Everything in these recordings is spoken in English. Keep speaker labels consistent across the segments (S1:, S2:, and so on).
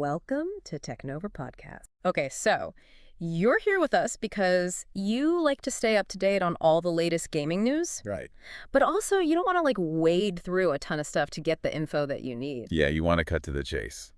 S1: Welcome to TechNova Podcast. Okay, so you're here with us because you like to stay up to date on all the latest gaming news,
S2: Right.
S1: but also you don't want to wade through a ton of stuff to get the info that you need.
S2: Yeah, you want to cut to the chase.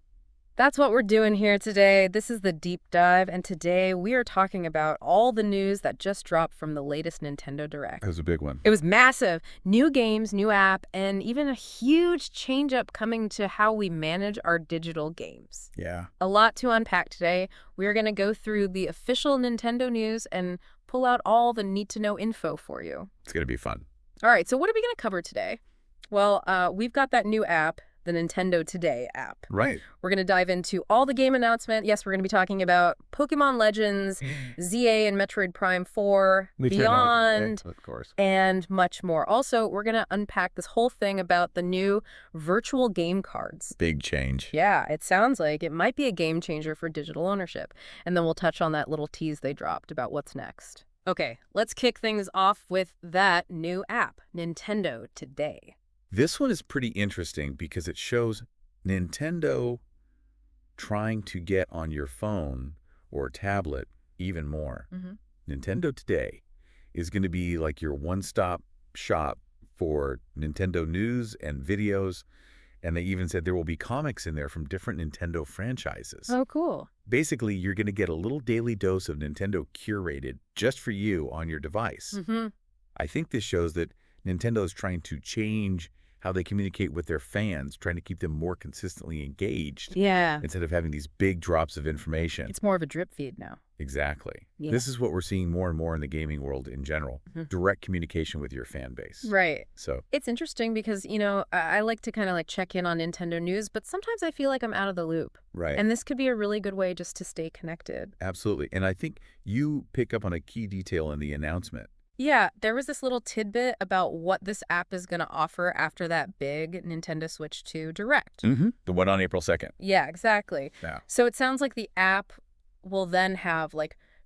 S1: That's what we're doing here today. This is the deep dive, and today we are talking about all the news that just dropped from the latest Nintendo Direct.
S2: That was a big one.
S1: It was massive. New games, new app, and even a huge change-up coming to how we manage our digital games.
S2: Yeah.
S1: A lot to unpack today. We're going to go through the official Nintendo news and pull out all the need-to-know info for you.
S2: It's going to be fun.
S1: All right, so what are we going to cover today? Well, we've got that new app, the Nintendo Today app.
S2: Right.
S1: We're going to dive into all the game announcement. Yes, we're going to be talking about Pokémon Legends, ZA and Metroid Prime 4, Beyond,
S2: of course,
S1: and much more. Also, we're going to unpack this whole thing about the new virtual game cards.
S2: Big change.
S1: Yeah, it sounds like it might be a game changer for digital ownership. And then we'll touch on that little tease they dropped about what's next. Okay, let's kick things off with that new app, Nintendo Today.
S2: This one is pretty interesting because it shows Nintendo trying to get on your phone or tablet even more. Nintendo Today is going to be like your one-stop shop for Nintendo news and videos, and they even said there will be comics in there from different Nintendo franchises.
S1: Oh, cool.
S2: Basically, you're going to get a little daily dose of Nintendo curated just for you on your device. I think this shows that Nintendo is trying to change how they communicate with their fans, trying to keep them more consistently engaged.
S1: Yeah.
S2: Instead of having these big drops of information.
S1: It's more of a drip feed now.
S2: Exactly.
S1: Yeah.
S2: This is what we're seeing more and more in the gaming world in general. Direct communication with your fan base.
S1: Right.
S2: So
S1: it's interesting because, you know, I like to kind of check in on Nintendo news, but sometimes I feel like I'm out of the loop.
S2: Right.
S1: And this could be a really good way just to stay connected.
S2: Absolutely. And I think you pick up on a key detail in the announcement.
S1: Yeah, there was this little tidbit about what this app is going to offer after that big Nintendo Switch 2 Direct.
S2: The one on April 2nd.
S1: Yeah, exactly.
S2: Yeah.
S1: So it sounds like the app will then have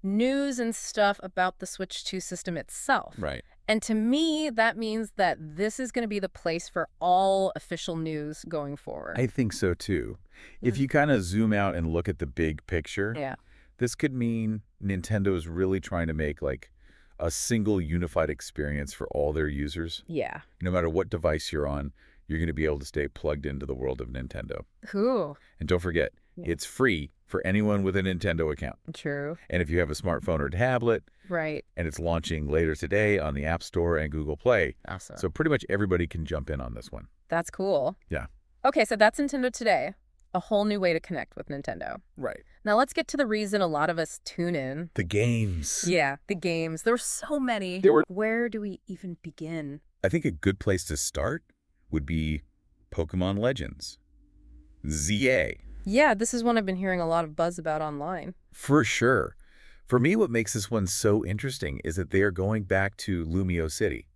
S1: news and stuff about the Switch 2 system itself.
S2: Right.
S1: And to me, that means that this is going to be the place for all official news going forward.
S2: I think so too. If you kind of zoom out and look at the big picture,
S1: yeah,
S2: this could mean Nintendo is really trying to make a single unified experience for all their users.
S1: Yeah.
S2: No matter what device you're on, you're going to be able to stay plugged into the world of Nintendo.
S1: Cool.
S2: And don't forget, it's free for anyone with a Nintendo account.
S1: True.
S2: And if you have a smartphone or tablet,
S1: right,
S2: and it's launching later today on the App Store and Google Play.
S1: Awesome.
S2: So pretty much everybody can jump in on this one.
S1: That's cool.
S2: Yeah.
S1: Okay, so that's Nintendo Today. A whole new way to connect with Nintendo.
S2: Right.
S1: Now let's get to the reason a lot of us tune in.
S2: The games.
S1: Yeah, the games. There were so many. Where do we even begin?
S2: I think a good place to start would be Pokémon Legends. ZA.
S1: Yeah, this is one I've been hearing a lot of buzz about online.
S2: For sure. For me, what makes this one so interesting is that they are going back to Lumio City.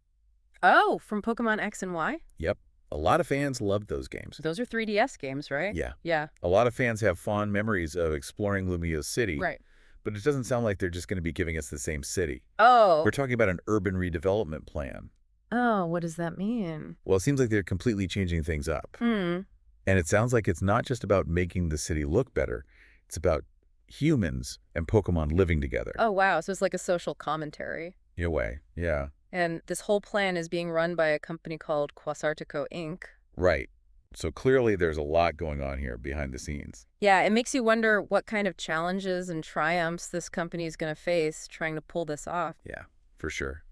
S1: Oh, from Pokemon X and Y?
S2: Yep. A lot of fans loved those games.
S1: Those are 3DS games, right?
S2: Yeah.
S1: Yeah.
S2: A lot of fans have fond memories of exploring Lumio City.
S1: Right.
S2: But it doesn't sound like they're just going to be giving us the same city.
S1: Oh.
S2: We're talking about an urban redevelopment plan.
S1: Oh, what does that mean?
S2: Well, it seems like they're completely changing things up. And it sounds like it's not just about making the city look better. It's about humans and Pokemon living together.
S1: Oh, wow. So it's like a social commentary.
S2: In a way, yeah.
S1: And this whole plan is being run by a company called Quasartico Inc.
S2: Right. So clearly there's a lot going on here behind the scenes.
S1: Yeah, it makes you wonder what kind of challenges and triumphs this company is going to face trying to pull this off.
S2: Yeah, for sure.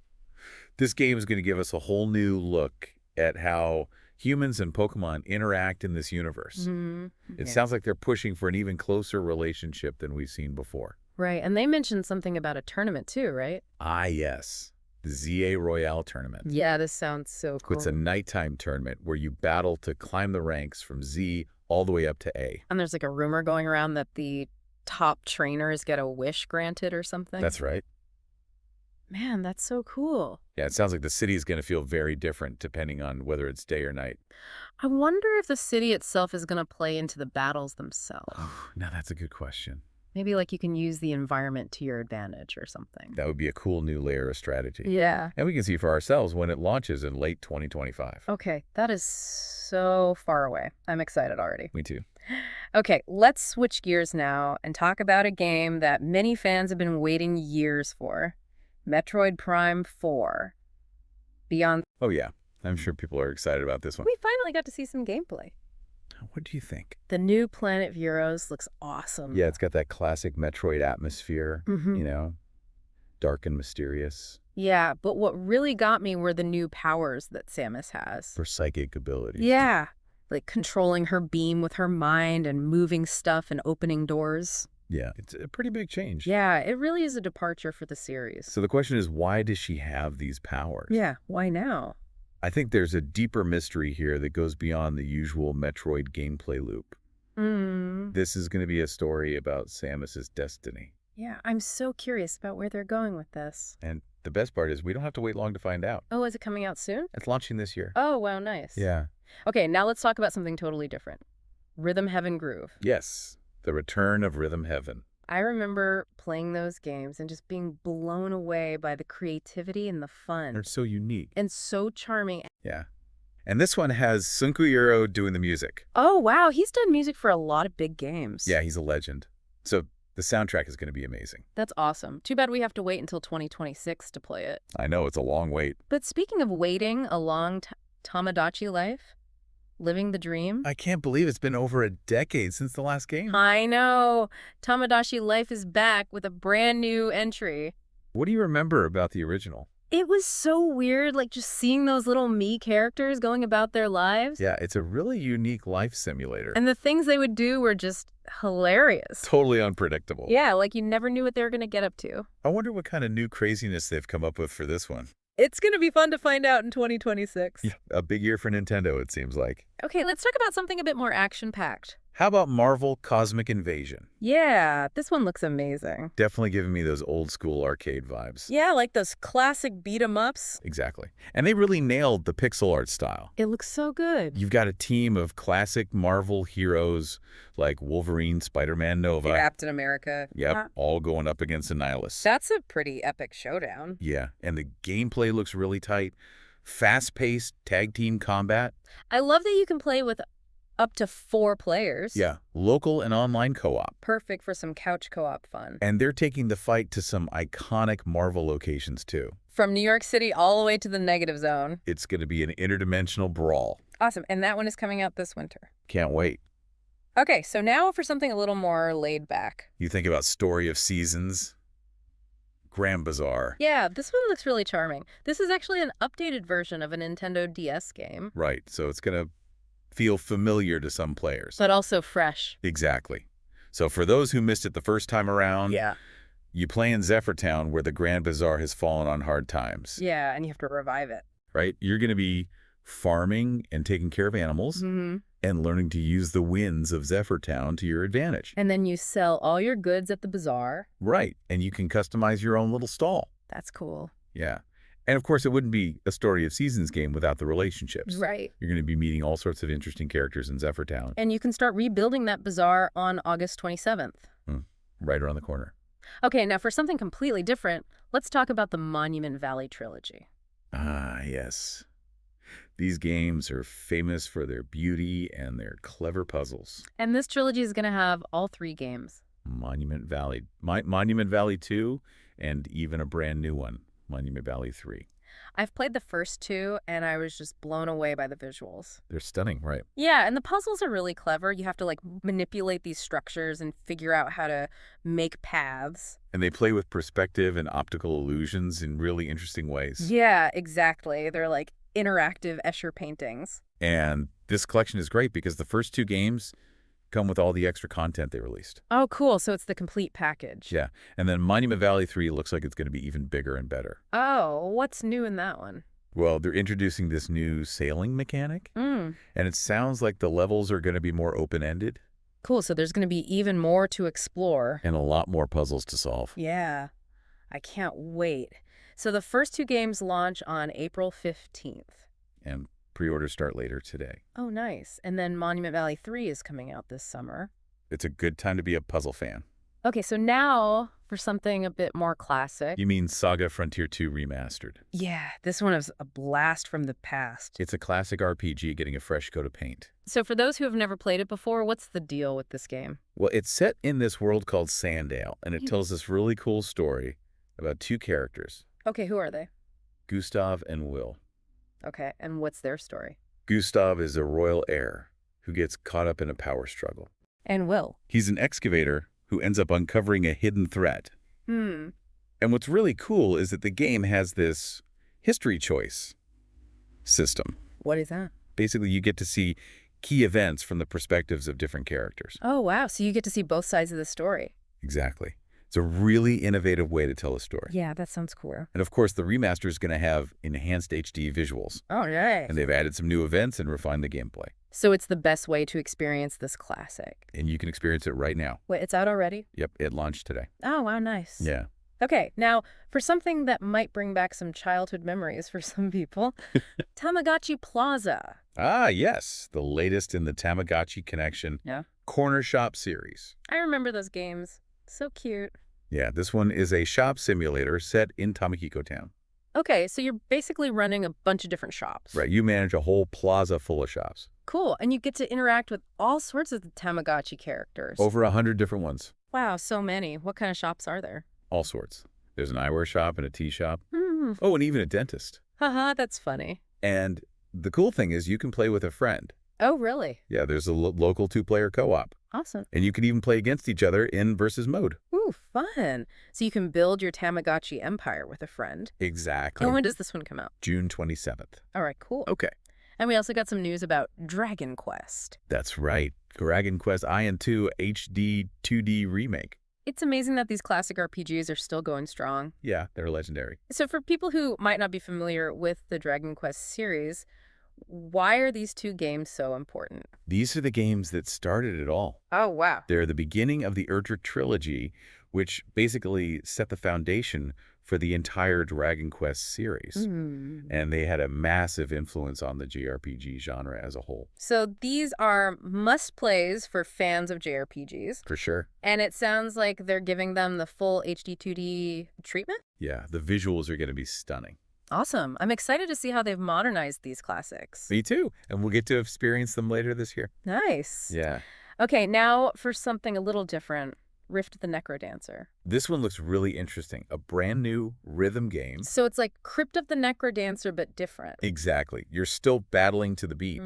S2: This game is going to give us a whole new look at how humans and Pokemon interact in this universe. It sounds like they're pushing for an even closer relationship than we've seen before.
S1: Right, and they mentioned something about a tournament too, right?
S2: Ah, yes. The ZA Royale tournament.
S1: Yeah, this sounds so cool.
S2: It's a nighttime tournament where you battle to climb the ranks from Z all the way up to A.
S1: And there's a rumor going around that the top trainers get a wish granted or something.
S2: That's right.
S1: Man, that's so cool.
S2: Yeah, it sounds like the city is going to feel very different depending on whether it's day or night.
S1: I wonder if the city itself is going to play into the battles themselves.
S2: Oh, now that's a good question.
S1: Maybe you can use the environment to your advantage or something.
S2: That would be a cool new layer of strategy.
S1: Yeah.
S2: And we can see for ourselves when it launches in late 2025.
S1: Okay, that is so far away. I'm excited already.
S2: Me too.
S1: Okay, let's switch gears now and talk about a game that many fans have been waiting years for. Metroid Prime 4. Beyond.
S2: Oh, yeah. I'm sure people are excited about this one.
S1: We finally got to see some gameplay.
S2: What do you think?
S1: The new planet Vuros looks awesome.
S2: Yeah, it's got that classic Metroid atmosphere,
S1: Mm-hmm.
S2: dark and mysterious.
S1: Yeah, but what really got me were the new powers that Samus has.
S2: For psychic abilities.
S1: Yeah, like controlling her beam with her mind and moving stuff and opening doors.
S2: Yeah, it's a pretty big change.
S1: Yeah, it really is a departure for the series.
S2: So the question is, why does she have these powers?
S1: Yeah, why now?
S2: I think there's a deeper mystery here that goes beyond the usual Metroid gameplay loop. This is going to be a story about Samus's destiny.
S1: Yeah, I'm so curious about where they're going with this.
S2: And the best part is we don't have to wait long to find out.
S1: Oh, is it coming out soon?
S2: It's launching this year.
S1: Oh, wow, nice.
S2: Yeah.
S1: Okay, now let's talk about something totally different. Rhythm Heaven Groove.
S2: Yes, the return of Rhythm Heaven.
S1: I remember playing those games and just being blown away by the creativity and the fun.
S2: They're so unique.
S1: And so charming.
S2: Yeah. And this one has Sunkuhiro doing the music.
S1: Oh, wow, he's done music for a lot of big games.
S2: Yeah, he's a legend. So the soundtrack is going to be amazing.
S1: That's awesome. Too bad we have to wait until 2026 to play it.
S2: I know, it's a long wait.
S1: But speaking of waiting a long Tomodachi Life, living the dream.
S2: I can't believe it's been over a decade since the last game.
S1: I know. Tomodachi Life is back with a brand new entry.
S2: What do you remember about the original?
S1: It was so weird, like just seeing those little me characters going about their lives.
S2: Yeah, it's a really unique life simulator.
S1: And the things they would do were just hilarious.
S2: Totally unpredictable.
S1: Yeah, like you never knew what they were going to get up to.
S2: I wonder what kind of new craziness they've come up with for this one.
S1: It's going to be fun to find out in 2026.
S2: Yeah, a big year for Nintendo, it seems like.
S1: Okay, let's talk about something a bit more action-packed.
S2: How about Marvel Cosmic Invasion?
S1: Yeah, this one looks amazing.
S2: Definitely giving me those old school arcade vibes.
S1: Yeah, like those classic beat-em-ups.
S2: Exactly. And they really nailed the pixel art style.
S1: It looks so good.
S2: You've got a team of classic Marvel heroes like Wolverine, Spider-Man, Nova.
S1: Captain America.
S2: Yep, all going up against a nihilist.
S1: That's a pretty epic showdown.
S2: Yeah, and the gameplay looks really tight. Fast-paced tag team combat.
S1: I love that you can play with up to 4 players.
S2: Yeah, local and online co-op.
S1: Perfect for some couch co-op fun.
S2: And they're taking the fight to some iconic Marvel locations, too.
S1: From New York City all the way to the negative zone.
S2: It's going to be an interdimensional brawl.
S1: Awesome. And that one is coming out this winter.
S2: Can't wait.
S1: Okay, so now for something a little more laid back.
S2: You think about Story of Seasons, Grand Bazaar.
S1: Yeah, this one looks really charming. This is actually an updated version of a Nintendo DS game.
S2: Right, so it's going to feel familiar to some players.
S1: But also fresh.
S2: Exactly. So for those who missed it the first time around, you play in Zephyrtown where the Grand Bazaar has fallen on hard times.
S1: Yeah, and you have to revive it.
S2: Right? You're going to be farming and taking care of animals and learning to use the winds of Zephyrtown to your advantage.
S1: And then you sell all your goods at the bazaar.
S2: Right. And you can customize your own little stall.
S1: That's cool.
S2: Yeah. And of course, it wouldn't be a Story of Seasons game without the relationships.
S1: Right.
S2: You're going to be meeting all sorts of interesting characters in Zephyrtown.
S1: And you can start rebuilding that bazaar on August 27th.
S2: Right around the corner.
S1: Okay, now for something completely different, let's talk about the Monument Valley trilogy.
S2: Ah, yes. These games are famous for their beauty and their clever puzzles.
S1: And this trilogy is going to have all 3 games.
S2: Monument Valley. Monument Valley 2 and even a brand new one, Monument Valley 3.
S1: I've played the first 2, and I was just blown away by the visuals.
S2: They're stunning, right?
S1: Yeah, and the puzzles are really clever. You have to, like, manipulate these structures and figure out how to make paths.
S2: And they play with perspective and optical illusions in really interesting ways.
S1: Yeah, exactly. They're, like, interactive Escher paintings.
S2: And this collection is great because the first 2 games come with all the extra content they released.
S1: Oh, cool. So it's the complete package.
S2: Yeah. And then Monument Valley 3 looks like it's going to be even bigger and better.
S1: Oh, what's new in that one?
S2: Well, they're introducing this new sailing mechanic. And it sounds like the levels are going to be more open-ended.
S1: Cool. So there's going to be even more to explore.
S2: And a lot more puzzles to solve.
S1: Yeah. I can't wait. So the first 2 games launch on April 15th.
S2: And pre-orders start later today.
S1: Oh, nice. And then Monument Valley 3 is coming out this summer.
S2: It's a good time to be a puzzle fan.
S1: Okay, so now for something a bit more classic.
S2: You mean Saga Frontier 2 Remastered?
S1: Yeah, this one is a blast from the past.
S2: It's a classic RPG getting a fresh coat of paint.
S1: So for those who have never played it before, what's the deal with this game?
S2: Well, it's set in this world called Sandale, and it tells this really cool story about two characters,
S1: Okay, who are they?
S2: Gustav and Will.
S1: Okay, and what's their story?
S2: Gustav is a royal heir who gets caught up in a power struggle.
S1: And Will.
S2: He's an excavator who ends up uncovering a hidden threat.
S1: Hmm.
S2: And what's really cool is that the game has this history choice system.
S1: What is that?
S2: Basically, you get to see key events from the perspectives of different characters.
S1: Oh, wow. So you get to see both sides of the story.
S2: Exactly. It's a really innovative way to tell a story.
S1: Yeah, that sounds cool.
S2: And of course, the remaster is going to have enhanced HD visuals.
S1: Oh, nice.
S2: And they've added some new events and refined the gameplay.
S1: So it's the best way to experience this classic.
S2: And you can experience it right now.
S1: Wait, it's out already?
S2: Yep, it launched today.
S1: Oh, wow, nice.
S2: Yeah.
S1: Okay, now, for something that might bring back some childhood memories for some people, Tamagotchi Plaza.
S2: Ah, yes, the latest in the Tamagotchi Connection Corner Shop series.
S1: I remember those games. So cute.
S2: Yeah, this one is a shop simulator set in Tamahiko Town.
S1: Okay, so you're basically running a bunch of different shops.
S2: Right, you manage a whole plaza full of shops.
S1: Cool, and you get to interact with all sorts of the Tamagotchi characters.
S2: Over 100 different ones.
S1: Wow, so many. What kind of shops are there?
S2: All sorts. There's an eyewear shop and a tea shop.
S1: Hmm.
S2: Oh, and even a dentist.
S1: Haha, that's funny.
S2: And the cool thing is you can play with a friend.
S1: Oh, really?
S2: Yeah, there's a local two-player co-op.
S1: Awesome.
S2: And you can even play against each other in versus mode.
S1: Ooh, fun. So you can build your Tamagotchi empire with a friend.
S2: Exactly.
S1: And when does this one come out?
S2: June 27th.
S1: All right, cool.
S2: Okay.
S1: And we also got some news about Dragon Quest.
S2: That's right. Dragon Quest Ion 2 HD 2D remake.
S1: It's amazing that these classic RPGs are still going strong.
S2: Yeah, they're legendary.
S1: So for people who might not be familiar with the Dragon Quest series, why are these two games so important?
S2: These are the games that started it all.
S1: Oh, wow.
S2: They're the beginning of the Erdrick trilogy, which basically set the foundation for the entire Dragon Quest series. And they had a massive influence on the JRPG genre as a whole.
S1: So these are must-plays for fans of JRPGs.
S2: For sure.
S1: And it sounds like they're giving them the full HD 2D treatment?
S2: Yeah, the visuals are going to be stunning.
S1: Awesome. I'm excited to see how they've modernized these classics.
S2: Me too. And we'll get to experience them later this year.
S1: Nice.
S2: Yeah.
S1: Okay, now for something a little different. Rift the Necrodancer.
S2: This one looks really interesting. A brand new rhythm game.
S1: So it's like Crypt of the Necrodancer, but different.
S2: Exactly. You're still battling to the beat.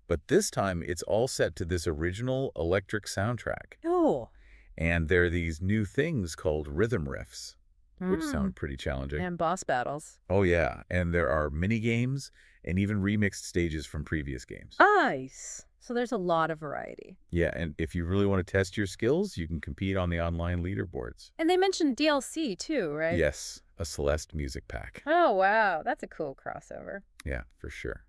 S2: But this time, it's all set to this original electric soundtrack.
S1: Oh.
S2: And there are these new things called rhythm riffs, which sound pretty challenging.
S1: And boss battles.
S2: Oh, yeah. And there are mini games and even remixed stages from previous games.
S1: Nice. So there's a lot of variety.
S2: Yeah, and if you really want to test your skills, you can compete on the online leaderboards.
S1: And they mentioned DLC too, right?
S2: Yes, a Celeste music pack.
S1: Oh, wow. That's a cool crossover.
S2: Yeah, for sure.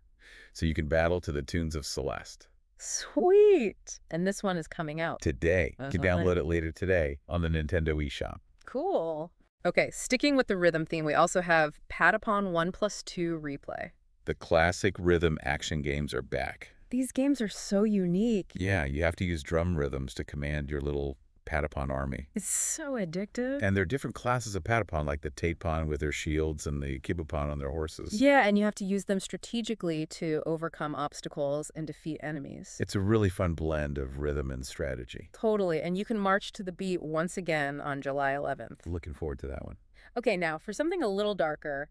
S2: So you can battle to the tunes of Celeste.
S1: Sweet. And this one is coming out
S2: Today. You can download it later today on the Nintendo eShop.
S1: Cool. Okay, sticking with the rhythm theme, we also have Patapon 1+2 Replay.
S2: The classic rhythm action games are back.
S1: These games are so unique.
S2: Yeah, you have to use drum rhythms to command your little Patapon army.
S1: It's so addictive.
S2: And there are different classes of Patapon, like the Tatepon with their shields and the Kibupon on their horses.
S1: Yeah, and you have to use them strategically to overcome obstacles and defeat enemies.
S2: It's a really fun blend of rhythm and strategy.
S1: Totally, and you can march to the beat once again on July 11th.
S2: Looking forward to that one.
S1: Okay, now for something a little darker,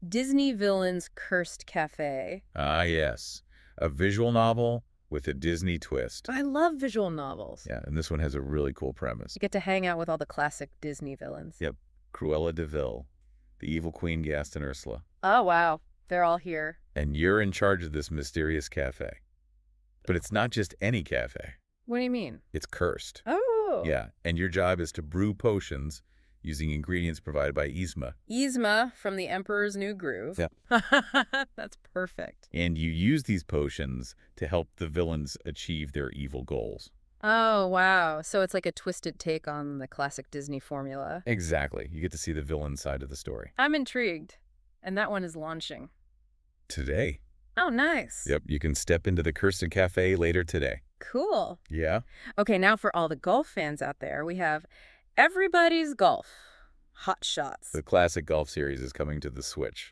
S1: Disney Villains Cursed Cafe.
S2: Ah, yes. A visual novel with a Disney twist.
S1: I love visual novels.
S2: Yeah, and this one has a really cool premise.
S1: You get to hang out with all the classic Disney villains.
S2: Yep. Cruella de Vil, the evil queen Gaston Ursula.
S1: Oh, wow. They're all here.
S2: And you're in charge of this mysterious cafe. But it's not just any cafe.
S1: What do you mean?
S2: It's cursed.
S1: Oh.
S2: Yeah, and your job is to brew potions using ingredients provided by Yzma.
S1: Yzma from The Emperor's New Groove.
S2: Yeah.
S1: That's perfect.
S2: And you use these potions to help the villains achieve their evil goals.
S1: Oh, wow. So it's like a twisted take on the classic Disney formula.
S2: Exactly. You get to see the villain side of the story.
S1: I'm intrigued. And that one is launching.
S2: Today.
S1: Oh, nice.
S2: Yep, you can step into the Cursed Cafe later today.
S1: Cool.
S2: Yeah?
S1: Okay, now for all the golf fans out there, we have Everybody's Golf. Hot Shots.
S2: The classic golf series is coming to the Switch.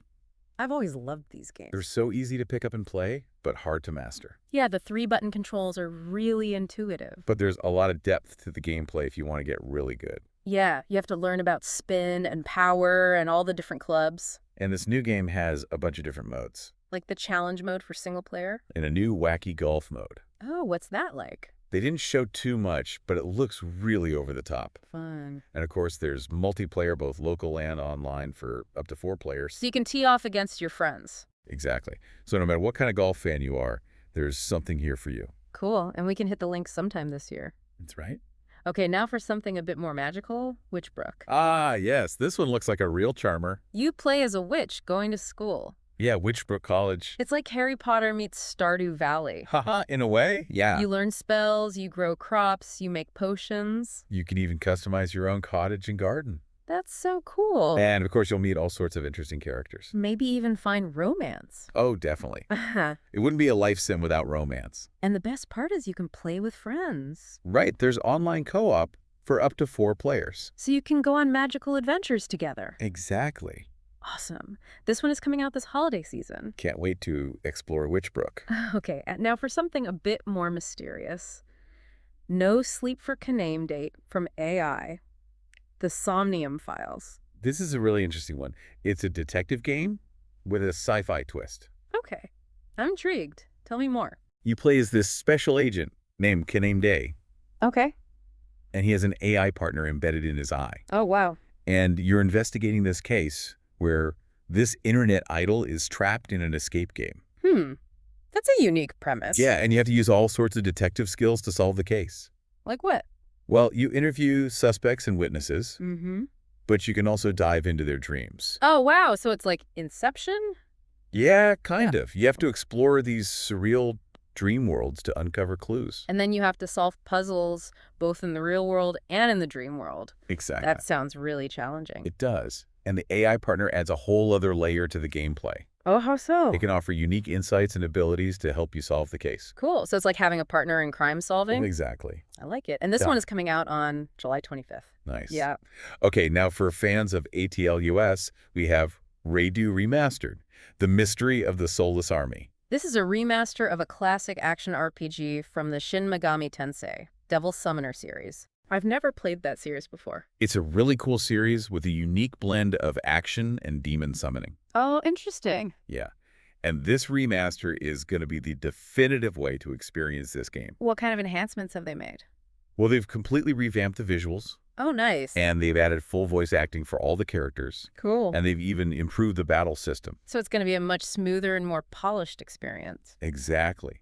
S1: I've always loved these games.
S2: They're so easy to pick up and play, but hard to master.
S1: Yeah, the 3-button controls are really intuitive.
S2: But there's a lot of depth to the gameplay if you want to get really good.
S1: Yeah, you have to learn about spin and power and all the different clubs.
S2: And this new game has a bunch of different modes.
S1: Like the challenge mode for single player.
S2: And a new wacky golf mode.
S1: Oh, what's that like?
S2: They didn't show too much, but it looks really over the top.
S1: Fun.
S2: And of course, there's multiplayer, both local and online, for up to 4 players.
S1: So you can tee off against your friends.
S2: Exactly. So no matter what kind of golf fan you are, there's something here for you.
S1: Cool, and we can hit the link sometime this year.
S2: That's right.
S1: Okay, now for something a bit more magical, Witchbrook.
S2: Ah, yes. This one looks like a real charmer.
S1: You play as a witch going to school.
S2: Yeah, Witchbrook College.
S1: It's like Harry Potter meets Stardew Valley.
S2: Haha, in a way, yeah.
S1: You learn spells, you grow crops, you make potions.
S2: You can even customize your own cottage and garden.
S1: That's so cool.
S2: And of course, you'll meet all sorts of interesting characters.
S1: Maybe even find romance.
S2: Oh, definitely.
S1: And
S2: It wouldn't be a life sim without romance.
S1: the best part is you can play with friends.
S2: Right, there's online co-op for up to 4 players.
S1: So you can go on magical adventures together.
S2: Exactly.
S1: Awesome. This one is coming out this holiday season.
S2: Can't wait to explore Witchbrook.
S1: Okay, now for something a bit more mysterious. No Sleep for Kaname Date from AI. The Somnium Files.
S2: This is a really interesting one. It's a detective game with a sci-fi twist.
S1: Okay, I'm intrigued. Tell me more.
S2: You play as this special agent named Kaname Day,
S1: Okay.
S2: and he has an AI partner embedded in his eye.
S1: Oh, wow.
S2: And you're investigating this case where this internet idol is trapped in an escape game.
S1: That's a unique premise.
S2: Yeah, and you have to use all sorts of detective skills to solve the case.
S1: Like what?
S2: Well, you interview suspects and witnesses,
S1: Mm-hmm.
S2: but you can also dive into their dreams.
S1: Oh, wow. So it's like Inception?
S2: Yeah, kind of. You have to explore these surreal dream worlds to uncover clues.
S1: And then you have to solve puzzles both in the real world and in the dream world.
S2: Exactly.
S1: That sounds really challenging.
S2: It does. And the AI partner adds a whole other layer to the gameplay.
S1: Oh, how so?
S2: It can offer unique insights and abilities to help you solve the case.
S1: Cool. So it's like having a partner in crime solving?
S2: Exactly.
S1: I like it. And this
S2: Yeah.
S1: one is coming out on July 25th.
S2: Nice.
S1: Yeah.
S2: Okay, now for fans of ATL US, we have Redo Remastered, The Mystery of the Soulless Army.
S1: This is a remaster of a classic action RPG from the Shin Megami Tensei, Devil Summoner series. I've never played that series before.
S2: It's a really cool series with a unique blend of action and demon summoning.
S1: Oh, interesting.
S2: Yeah. And this remaster is going to be the definitive way to experience this game.
S1: What kind of enhancements have they made?
S2: Well, they've completely revamped the visuals,
S1: Oh, nice.
S2: and they've added full voice acting for all the characters,
S1: Cool.
S2: and they've even improved the battle system.
S1: So it's going to be a much smoother and more polished experience.
S2: Exactly.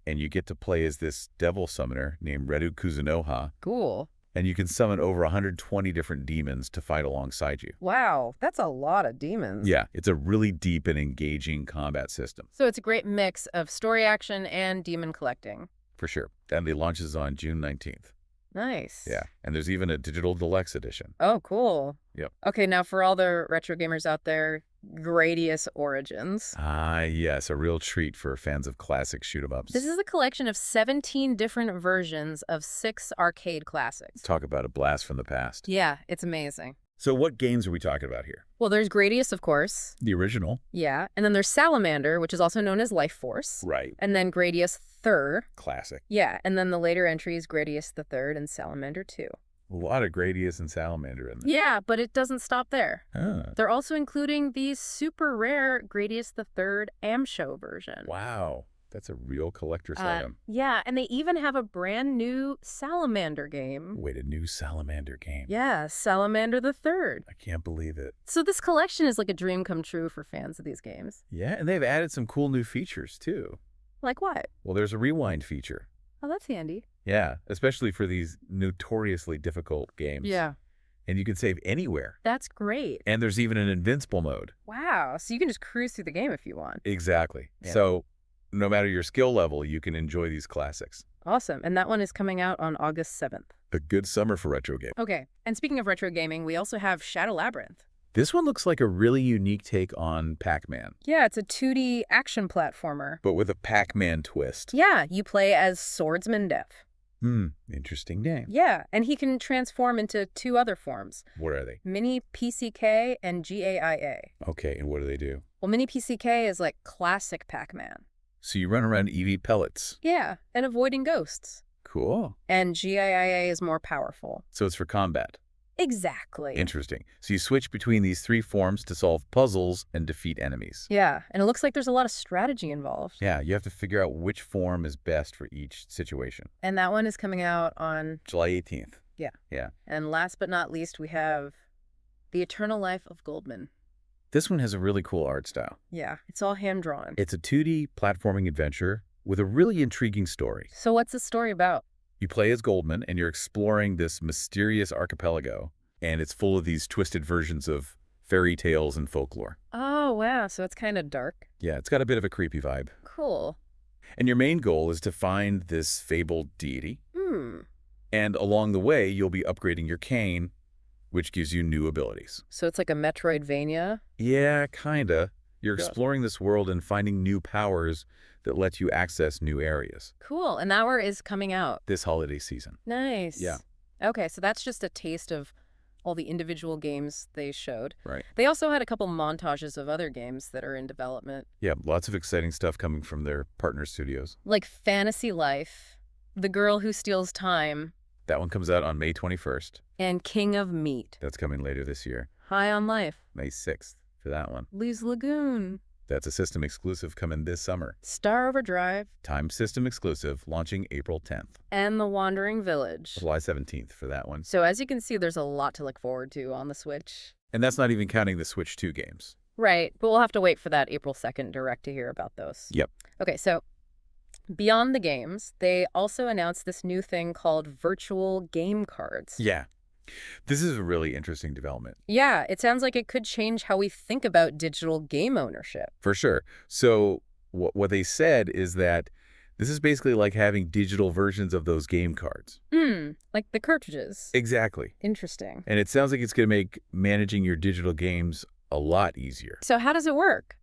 S2: And you get to play as this devil summoner named Redu Kuzunoha,
S1: Cool.
S2: and you can summon over 120 different demons to fight alongside you.
S1: Wow, that's a lot of demons.
S2: Yeah, it's a really deep and engaging combat system,
S1: So it's a great mix of story action and demon collecting.
S2: for sure. And it launches on June 19th.
S1: Nice.
S2: Yeah, and there's even a digital deluxe edition.
S1: Oh, cool.
S2: Yep.
S1: Okay, now for all the retro gamers out there, Gradius Origins.
S2: Ah, yes, a real treat for fans of classic shoot-'em-ups.
S1: This is a collection of 17 different versions of 6 arcade classics.
S2: Talk about a blast from the past.
S1: Yeah, it's amazing.
S2: So what games are we talking about here?
S1: Well, there's Gradius, of course.
S2: The original.
S1: Yeah. And then there's Salamander, which is also known as Life Force.
S2: Right.
S1: And then Gradius Third.
S2: Classic.
S1: Yeah. And then the later entries, Gradius the Third and Salamander 2.
S2: A lot of Gradius and Salamander in there.
S1: Yeah, but it doesn't stop there.
S2: Ah,
S1: They're also including the super rare Gradius the Third Amsho version.
S2: wow. That's a real collector's item.
S1: Yeah, and they even have a brand new Salamander game.
S2: Wait, a new Salamander game.
S1: Yeah, Salamander the Third.
S2: I can't believe it.
S1: So this collection is like a dream come true for fans of these games.
S2: Yeah, and they've added some cool new features, too.
S1: Like what?
S2: Well, there's a rewind feature.
S1: Oh, that's handy.
S2: Yeah, especially for these notoriously difficult games.
S1: Yeah.
S2: And you can save anywhere.
S1: That's great.
S2: And there's even an invincible mode.
S1: Wow. So you can just cruise through the game if you want.
S2: Exactly.
S1: Yeah.
S2: So no matter your skill level, you can enjoy these classics.
S1: Awesome. And that one is coming out on August 7th.
S2: A good summer for retro game.
S1: Okay. And speaking of retro gaming, we also have Shadow Labyrinth.
S2: This one looks like a really unique take on Pac-Man,
S1: Yeah, it's a 2D action platformer.
S2: but with a Pac-Man twist.
S1: Yeah, you play as Swordsman Death.
S2: Interesting name.
S1: Yeah, and he can transform into 2 other forms,
S2: What are they?
S1: Mini PCK and GAIA.
S2: Okay, and what do they do?
S1: Well, Mini PCK is like classic Pac-Man.
S2: So you run around EV pellets.
S1: Yeah, and avoiding ghosts.
S2: Cool.
S1: And GIIA is more powerful.
S2: So it's for combat.
S1: Exactly.
S2: Interesting. So you switch between these three forms to solve puzzles and defeat enemies.
S1: Yeah, and it looks like there's a lot of strategy involved.
S2: Yeah, you have to figure out which form is best for each situation.
S1: And that one is coming out on...
S2: July 18th.
S1: Yeah.
S2: Yeah.
S1: And last but not least, we have The Eternal Life of Goldman.
S2: This one has a really cool art style.
S1: Yeah, it's all hand-drawn.
S2: It's a 2D platforming adventure with a really intriguing story.
S1: So what's the story about?
S2: You play as Goldman, and you're exploring this mysterious archipelago, and it's full of these twisted versions of fairy tales and folklore.
S1: Oh, wow, so it's kind of dark.
S2: Yeah, it's got a bit of a creepy vibe.
S1: Cool.
S2: And your main goal is to find this fabled deity. And along the way, you'll be upgrading your cane, which gives you new abilities.
S1: So it's like a Metroidvania?
S2: Yeah, kinda. You're
S1: Yeah.
S2: exploring this world and finding new powers that let you access new areas
S1: Cool, and that one is coming out.
S2: this holiday season.
S1: Nice.
S2: Yeah.
S1: Okay, so that's just a taste of all the individual games they showed.
S2: Right.
S1: They also had a couple montages of other games that are in development.
S2: Yeah, lots of exciting stuff coming from their partner studios.
S1: Like Fantasy Life, The Girl Who Steals Time,
S2: That one comes out on May 21st.
S1: and King of Meat.
S2: That's coming later this year.
S1: High on Life,
S2: May 6th for that one.
S1: Lee's Lagoon,
S2: That's a system exclusive coming this summer.
S1: Star Overdrive,
S2: Time system exclusive, launching April 10th.
S1: and The Wandering Village.
S2: July 17th for that one.
S1: So as you can see, there's a lot to look forward to on the Switch.
S2: And that's not even counting the Switch 2 games.
S1: Right, but we'll have to wait for that April 2nd direct to hear about those.
S2: Yep.
S1: Okay, so beyond the games, they also announced this new thing called virtual game cards.
S2: Yeah. This is a really interesting development.
S1: Yeah, it sounds like it could change how we think about digital game ownership.
S2: For sure. So what they said is that this is basically like having digital versions of those game cards.
S1: Like the cartridges.
S2: Exactly.
S1: Interesting.
S2: And it sounds like it's going to make managing your digital games a lot easier.
S1: So how does it work?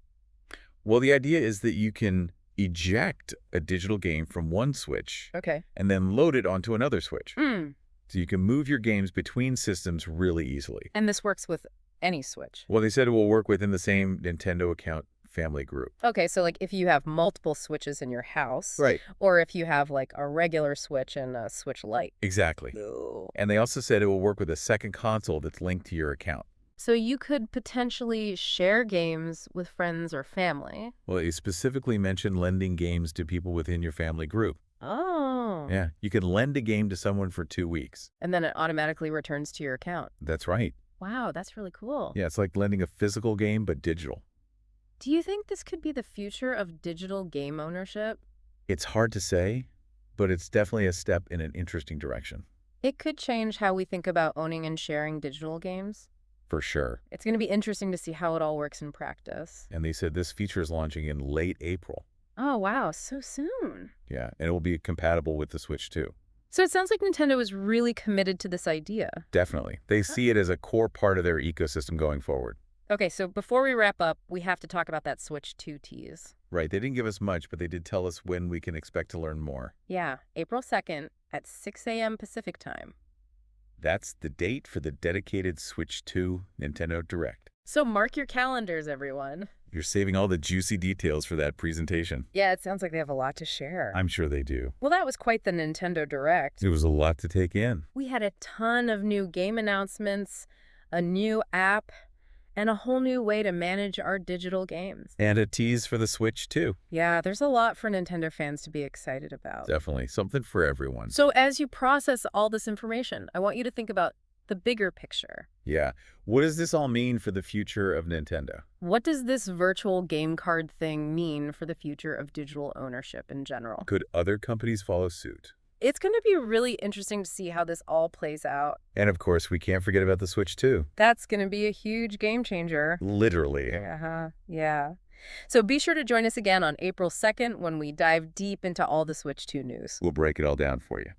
S2: Well, the idea is that you can eject a digital game from one Switch
S1: Okay.
S2: and then load it onto another Switch.
S1: Hmm.
S2: So you can move your games between systems really easily.
S1: And this works with any Switch.
S2: Well, they said it will work within the same Nintendo account family group.
S1: Okay, so like if you have multiple Switches in your house.
S2: Right.
S1: Or if you have like a regular Switch and a Switch Lite.
S2: Exactly.
S1: Ooh.
S2: And they also said it will work with a second console that's linked to your account.
S1: So you could potentially share games with friends or family.
S2: Well, they specifically mentioned lending games to people within your family group.
S1: Oh.
S2: Yeah, you can lend a game to someone for 2 weeks.
S1: And then it automatically returns to your account.
S2: That's right.
S1: Wow, that's really cool.
S2: Yeah, it's like lending a physical game, but digital.
S1: Do you think this could be the future of digital game ownership?
S2: It's hard to say, but it's definitely a step in an interesting direction.
S1: It could change how we think about owning and sharing digital games.
S2: For sure.
S1: It's going to be interesting to see how it all works in practice.
S2: And they said this feature is launching in late April.
S1: Oh, wow, so soon.
S2: Yeah, and it will be compatible with the Switch too.
S1: So it sounds like Nintendo is really committed to this idea.
S2: Definitely. They see it as a core part of their ecosystem going forward.
S1: Okay, so before we wrap up, we have to talk about that Switch 2 tease.
S2: Right, they didn't give us much, but they did tell us when we can expect to learn more.
S1: Yeah, April 2nd at 6 a.m. Pacific time.
S2: That's the date for the dedicated Switch 2 Nintendo Direct.
S1: So mark your calendars, everyone.
S2: You're saving all the juicy details for that presentation.
S1: Yeah, it sounds like they have a lot to share.
S2: I'm sure they do.
S1: Well, that was quite the Nintendo Direct.
S2: It was a lot to take in.
S1: We had a ton of new game announcements, a new app, and a whole new way to manage our digital games.
S2: And a tease for the Switch too.
S1: Yeah, there's a lot for Nintendo fans to be excited about.
S2: Definitely. Something for everyone.
S1: So as you process all this information, I want you to think about the bigger picture.
S2: Yeah. What does this all mean for the future of Nintendo?
S1: What does this virtual game card thing mean for the future of digital ownership in general?
S2: Could other companies follow suit?
S1: It's going to be really interesting to see how this all plays out.
S2: And of course, we can't forget about the Switch 2.
S1: That's going to be a huge game changer.
S2: Literally.
S1: Yeah. So be sure to join us again on April 2nd when we dive deep into all the Switch 2 news.
S2: We'll break it all down for you.